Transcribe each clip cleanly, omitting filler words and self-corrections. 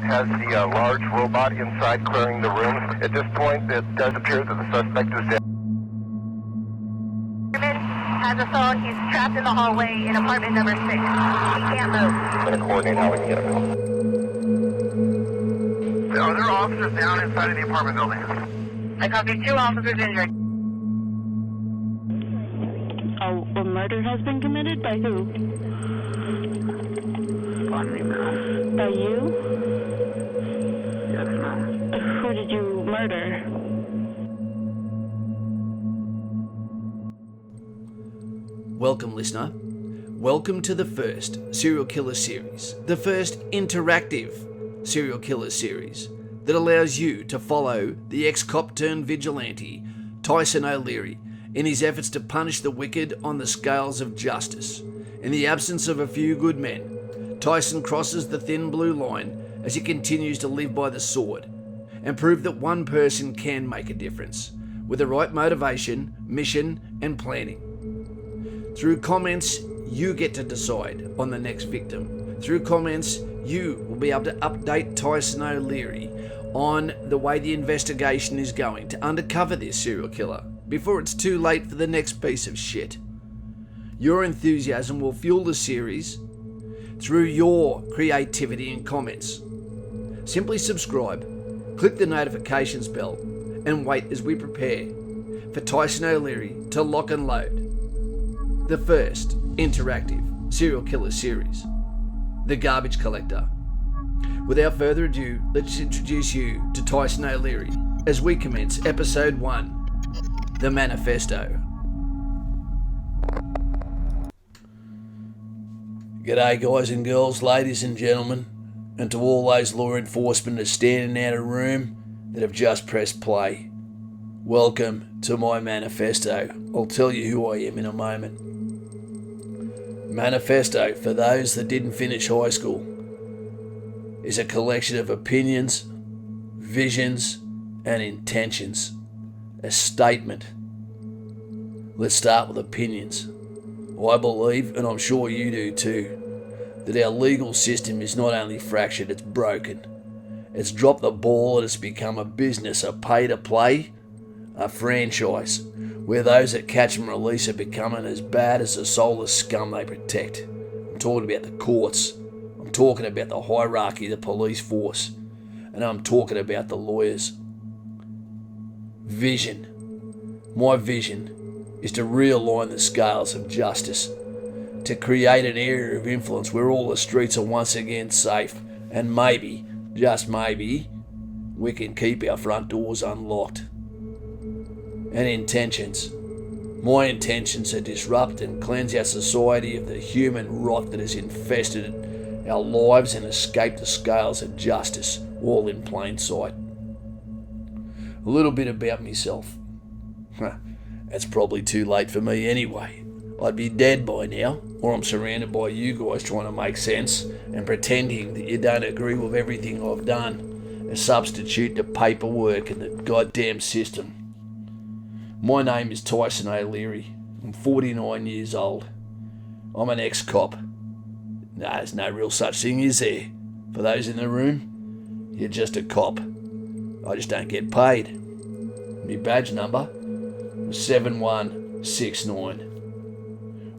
has the large robot inside clearing the room. At this point, it does appear that the suspect is dead. Has a phone. He's trapped in the hallway in apartment number 6. He can't move. I'm going to coordinate how we can get him out. There are officers down inside of the apartment building. I copy 2 officers injured. A murder has been committed? By who? By you? Yes, ma'am. Who did you murder? Welcome, listener. Welcome to the first serial killer series, the first interactive serial killer series that allows you to follow the ex-cop turned vigilante, Tyson O'Leary, in his efforts to punish the wicked on the scales of justice. In the absence of a few good men, Tyson crosses the thin blue line as he continues to live by the sword and prove that one person can make a difference with the right motivation, mission, and planning. Through comments, you get to decide on the next victim. Through comments, you will be able to update Tyson O'Leary on the way the investigation is going to uncover this serial killer before it's too late for the next piece of shit. Your enthusiasm will fuel the series through your creativity and comments. Simply subscribe, click the notifications bell, and wait as we prepare for Tyson O'Leary to lock and load the first interactive serial killer series, The Garbage Collector. Without further ado, let's introduce you to Tyson O'Leary as we commence episode 1, The Manifesto. G'day guys and girls, ladies and gentlemen, and to all those law enforcement that are standing out of room that have just pressed play. Welcome to my manifesto. I'll tell you who I am in a moment. Manifesto, for those that didn't finish high school, is a collection of opinions, visions, and intentions. A statement. Let's start with opinions. I believe, and I'm sure you do too, that our legal system is not only fractured, it's broken. It's dropped the ball and it's become a business, a pay-to-play, a franchise, where those that catch and release are becoming as bad as the soulless scum they protect. I'm talking about the courts. I'm talking about the hierarchy of the police force. And I'm talking about the lawyers. Vision. My vision is to realign the scales of justice, to create an area of influence where all the streets are once again safe, and maybe, just maybe, we can keep our front doors unlocked. And intentions. My intentions are disrupt and cleanse our society of the human rot that has infested our lives and escape the scales of justice, all in plain sight. A little bit about myself. That's probably too late for me anyway. I'd be dead by now, or I'm surrounded by you guys trying to make sense and pretending that you don't agree with everything I've done, a substitute to paperwork and the goddamn system. My name is Tyson O'Leary. I'm 49 years old. I'm an ex-cop. No, there's no real such thing, is there? For those in the room, you're just a cop. I just don't get paid. My badge number was 7169.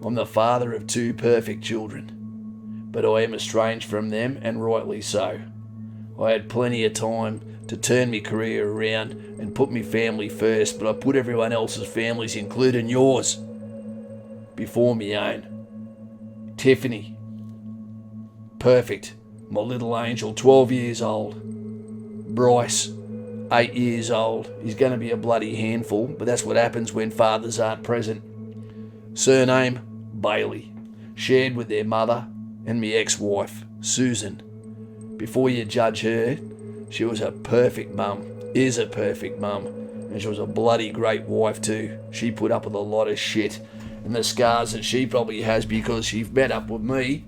I'm the father of 2 perfect children, but I am estranged from them, and rightly so. I had plenty of time to turn my career around and put my family first, but I put everyone else's families, including yours, before my own. Tiffany, perfect, my little angel, 12 years old. Bryce, 8 years old. He's going to be a bloody handful, but that's what happens when fathers aren't present. Surname, Bailey, shared with their mother and my ex-wife, Susan. Before you judge her, she was a perfect mum, is a perfect mum, and she was a bloody great wife too. She put up with a lot of shit, and the scars that she probably has because she met up with me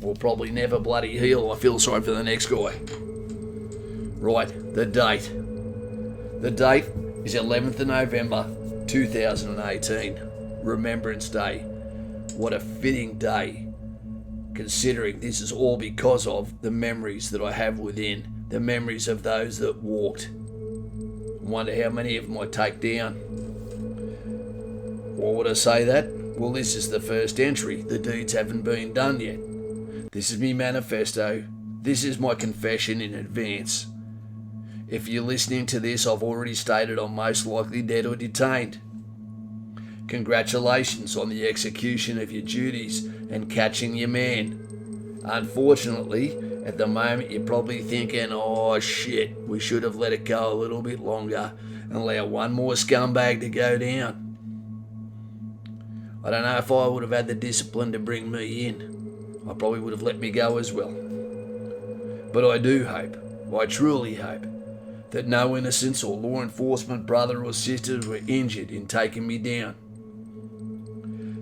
will probably never bloody heal. I feel sorry for the next guy. Right, the date. The date is 11th of November 2018, Remembrance Day. What a fitting day, considering this is all because of the memories that I have within, the memories of those that walked. I wonder how many of them I take down. Why would I say that? Well, this is the first entry. The deeds haven't been done yet. This is me manifesto. This is my confession in advance. If you're listening to this, I've already stated I'm most likely dead or detained. Congratulations on the execution of your duties and catching your man. Unfortunately, at the moment you're probably thinking, oh shit, we should have let it go a little bit longer and allow one more scumbag to go down. I don't know if I would have had the discipline to bring me in. I probably would have let me go as well. But I do hope, I truly hope, that no innocents or law enforcement brother or sisters were injured in taking me down.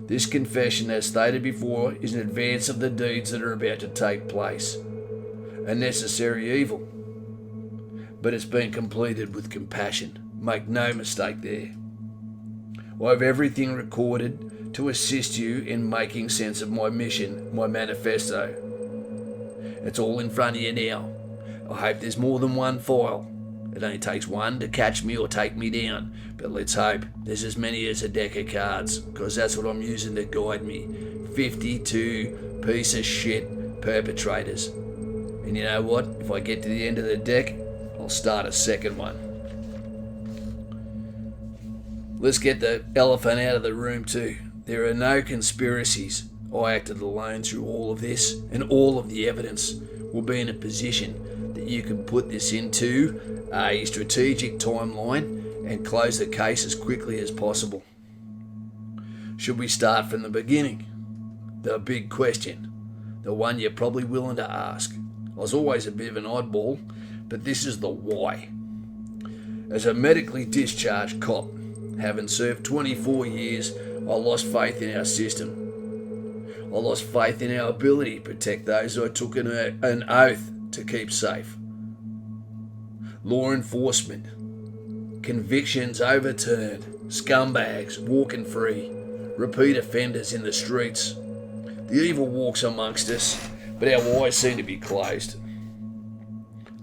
This confession, as stated before, is in advance of the deeds that are about to take place. A necessary evil. But it's been completed with compassion. Make no mistake there. I have everything recorded to assist you in making sense of my mission, my manifesto. It's all in front of you now. I hope there's more than one file. It only takes one to catch me or take me down, but let's hope there's as many as a deck of cards, because that's what I'm using to guide me. 52 piece of shit perpetrators. And you know what? If I get to the end of the deck, I'll start a second one. Let's get the elephant out of the room too. There are no conspiracies. I acted alone through all of this, and all of the evidence will be in a position that you can put this into a strategic timeline and close the case as quickly as possible. Should we start from the beginning? The big question, the one you're probably willing to ask. I was always a bit of an oddball, but this is the why. As a medically discharged cop, having served 24 years, I lost faith in our system. I lost faith in our ability to protect those I took an oath to keep safe. Law enforcement, convictions overturned, scumbags walking free, repeat offenders in the streets. The evil walks amongst us, but our eyes seem to be closed.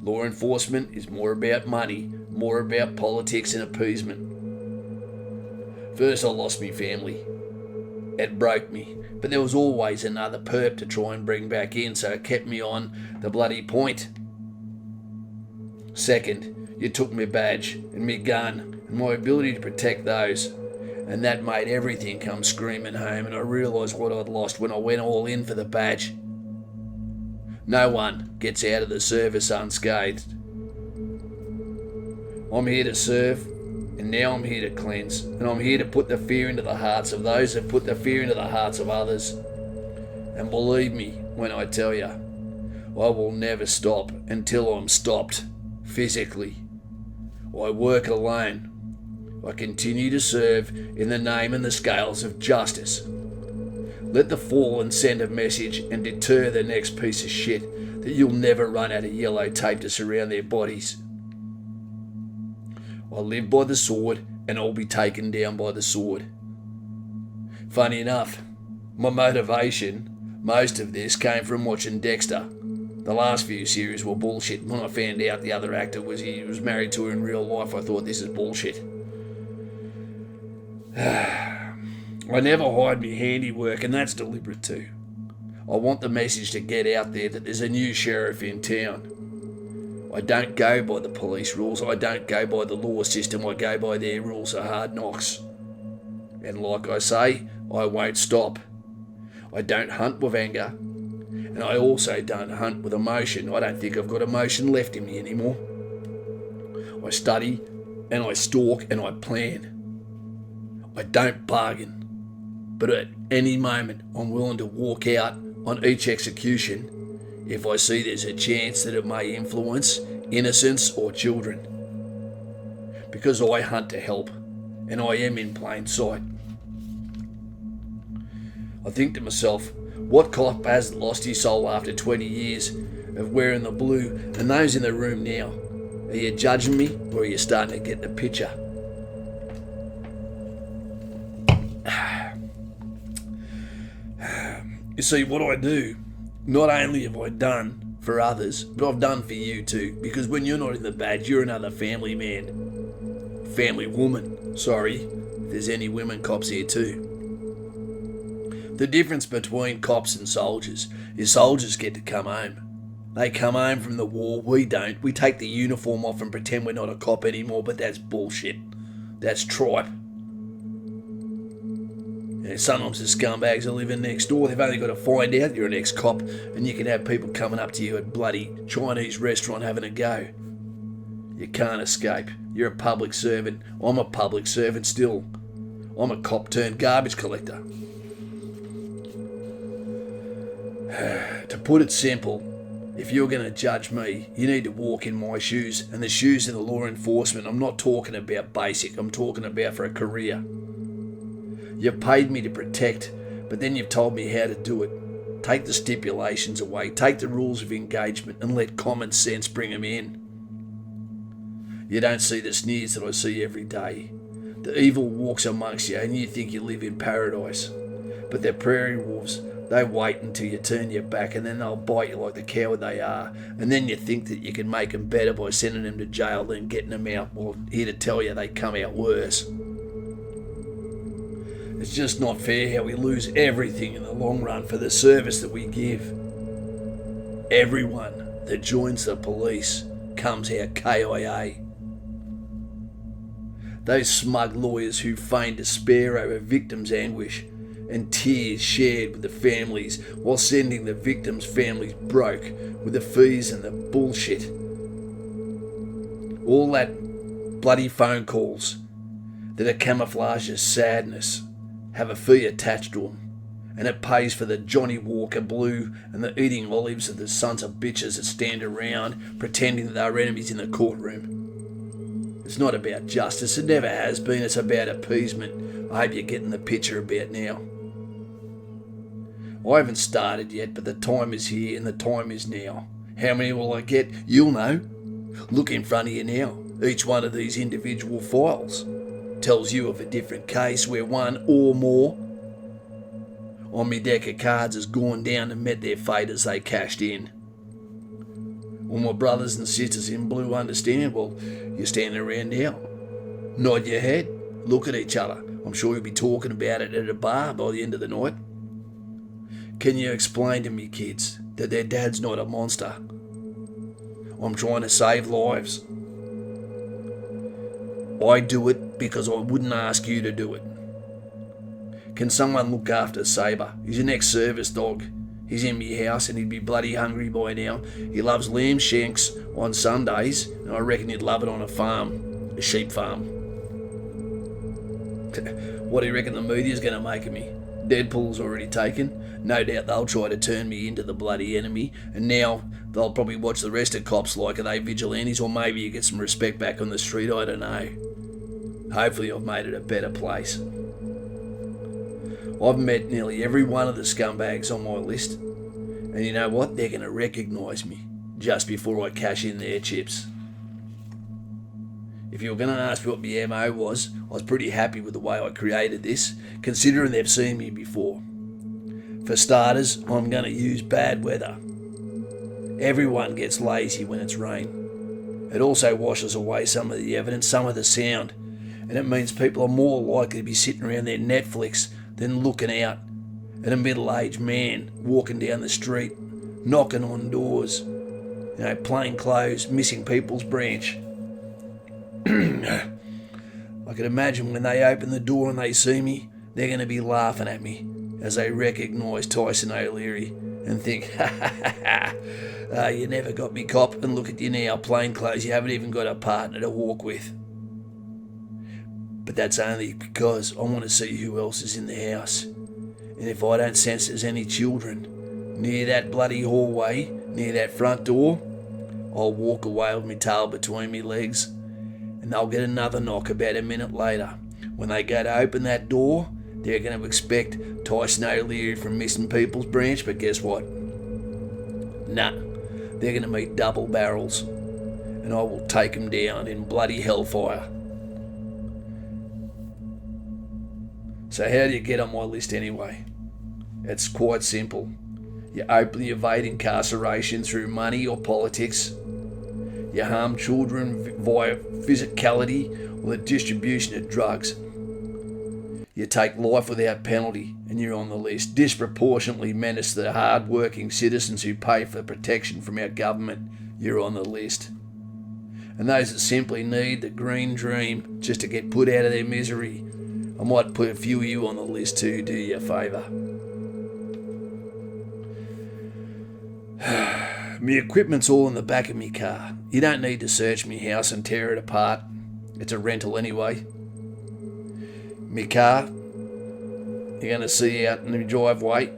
Law enforcement is more about money, more about politics and appeasement. First I lost my family. It broke me, but there was always another perp to try and bring back in, so it kept me on the bloody point. Second, you took my badge and my gun and my ability to protect those, and that made everything come screaming home, and I realised what I'd lost when I went all in for the badge. No one gets out of the service unscathed. I'm here to serve, and now I'm here to cleanse, and I'm here to put the fear into the hearts of those that put the fear into the hearts of others. And believe me when I tell you, I will never stop until I'm stopped, physically. I work alone. I continue to serve in the name and the scales of justice. Let the fallen send a message and deter the next piece of shit that you'll never run out of yellow tape to surround their bodies. I live by the sword, and I'll be taken down by the sword. Funny enough, my motivation, most of this came from watching Dexter. The last few series were bullshit. When I found out the other actor was married to her in real life, I thought this is bullshit. I never hide my handiwork, and that's deliberate too. I want the message to get out there that there's a new sheriff in town. I don't go by the police rules, I don't go by the law system, I go by their rules of hard knocks. And like I say, I won't stop. I don't hunt with anger, and I also don't hunt with emotion. I don't think I've got emotion left in me anymore. I study, and I stalk, and I plan. I don't bargain, but at any moment I'm willing to walk out on each execution if I see there's a chance that it may influence innocents or children. Because I hunt to help, and I am in plain sight. I think to myself, what cop hasn't lost his soul after 20 years of wearing the blue? And those in the room now, are you judging me, or are you starting to get the picture? You see, what I do Not only have I done for others, but I've done for you too, because when you're not in the badge, you're another family man. Family woman, sorry, if there's any women cops here too. The difference between cops and soldiers is soldiers get to come home. They come home from the war, we don't. We take the uniform off and pretend we're not a cop anymore, but that's bullshit. That's tripe. And sometimes the scumbags are living next door. They've only got to find out you're an ex-cop, and you can have people coming up to you at bloody Chinese restaurant having a go. You can't escape. You're a public servant. I'm a public servant still. I'm a cop turned garbage collector. To put it simple, if you're going to judge me, you need to walk in my shoes, and the shoes of the law enforcement. I'm not talking about basic, I'm talking about for a career. You've paid me to protect, but then you've told me how to do it. Take the stipulations away, take the rules of engagement, and let common sense bring them in. You don't see the sneers that I see every day. The evil walks amongst you and you think you live in paradise. But they're prairie wolves. They wait until you turn your back, and then they'll bite you like the coward they are. And then you think that you can make them better by sending them to jail, then getting them out. Well, here to tell you they come out worse. It's just not fair how we lose everything in the long run for the service that we give. Everyone that joins the police comes out KIA. Those smug lawyers who feign despair over victims' anguish and tears shared with the families while sending the victims' families broke with the fees and the bullshit. All that bloody phone calls that are camouflaged as sadness have a fee attached to them, and it pays for the Johnny Walker Blue and the eating olives of the sons of bitches that stand around pretending that they're enemies in the courtroom. It's not about justice, it never has been, it's about appeasement. I hope you're getting the picture about now. I haven't started yet, but the time is here and the time is now. How many will I get? You'll know. Look in front of you now. Each one of these individual files tells you of a different case where one or more on me deck of cards has gone down and met their fate as they cashed in. All my brothers and sisters in blue understand. Well, you're standing around now. Nod your head. Look at each other. I'm sure you'll be talking about it at a bar by the end of the night. Can you explain to me, kids, that their dad's not a monster? I'm trying to save lives. I do it because I wouldn't ask you to do it. Can someone look after Sabre? He's an ex-service dog. He's in me house and he'd be bloody hungry by now. He loves lamb shanks on Sundays, and I reckon he'd love it on a farm, a sheep farm. What do you reckon the media's going to make of me? Deadpool's already taken. No doubt they'll try to turn me into the bloody enemy, and now they'll probably watch the rest of cops like, are they vigilantes, or maybe you get some respect back on the street, I don't know. Hopefully I've made it a better place. I've met nearly every one of the scumbags on my list, and you know what? They're going to recognise me just before I cash in their chips. If you were going to ask me what my MO was, I was pretty happy with the way I created this, considering they've seen me before. For starters, I'm going to use bad weather. Everyone gets lazy when it's rain. It also washes away some of the evidence, some of the sound, and it means people are more likely to be sitting around their Netflix than looking out at a middle-aged man walking down the street, knocking on doors, plain clothes, missing people's branch. I can imagine when they open the door and they see me, they're going to be laughing at me as they recognise Tyson O'Leary and think, ha ha ha ha, you never got me, cop, and look at you now, plain clothes, you haven't even got a partner to walk with. But that's only because I want to see who else is in the house. And if I don't sense there's any children near that bloody hallway, near that front door, I'll walk away with my tail between me legs, and they'll get another knock about a minute later. When they go to open that door, they're going to expect Tyson O'Leary from Missing People's Branch, but guess what? Nah, they're going to meet double barrels, and I will take them down in bloody hellfire. So how do you get on my list anyway? It's quite simple. You openly evade incarceration through money or politics. You harm children via physicality or the distribution of drugs. You take life without penalty, and you're on the list. Disproportionately menace the hard-working citizens who pay for protection from our government. You're on the list. And those that simply need the green dream just to get put out of their misery, I might put a few of you on the list too, do you a favour. Me equipment's all in the back of me car. You don't need to search me house and tear it apart. It's a rental anyway. Me car, you're going to see out in the driveway,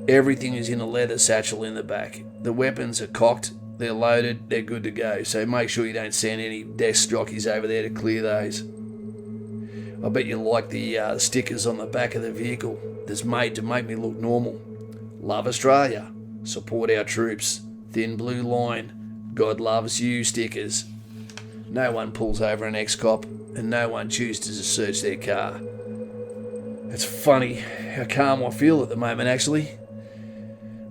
everything is in a leather satchel in the back. The weapons are cocked, they're loaded, they're good to go. So make sure you don't send any desk jockeys over there to clear those. I bet you like the stickers on the back of the vehicle that's made to make me look normal. Love Australia. Support our troops. Thin blue line. God loves you stickers. No one pulls over an ex-cop and no one chooses to search their car. It's funny how calm I feel at the moment, actually.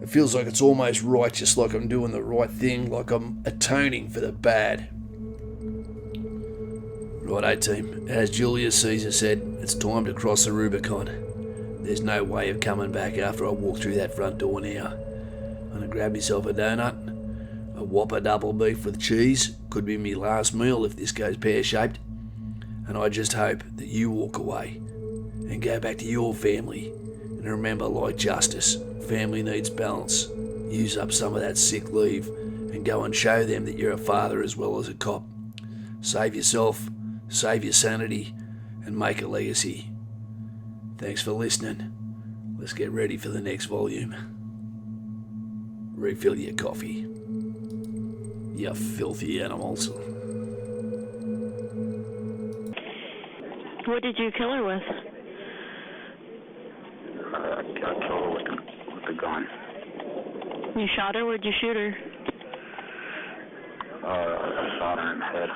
It feels like it's almost righteous, like I'm doing the right thing, like I'm atoning for the bad. Righto, team. As Julius Caesar said, it's time to cross the Rubicon. There's no way of coming back after I walk through that front door now. I'm going to grab myself a donut, a Whopper double beef with cheese. Could be my last meal if this goes pear-shaped. And I just hope that you walk away and go back to your family. And remember, like justice, family needs balance. Use up some of that sick leave and go and show them that you're a father as well as a cop. Save yourself, save your sanity, and make a legacy. Thanks for listening. Let's get ready for the next volume. Refill your coffee. You filthy animals. What did you kill her with? I killed her with the gun. You shot her? Where'd you shoot her? I shot her in the head.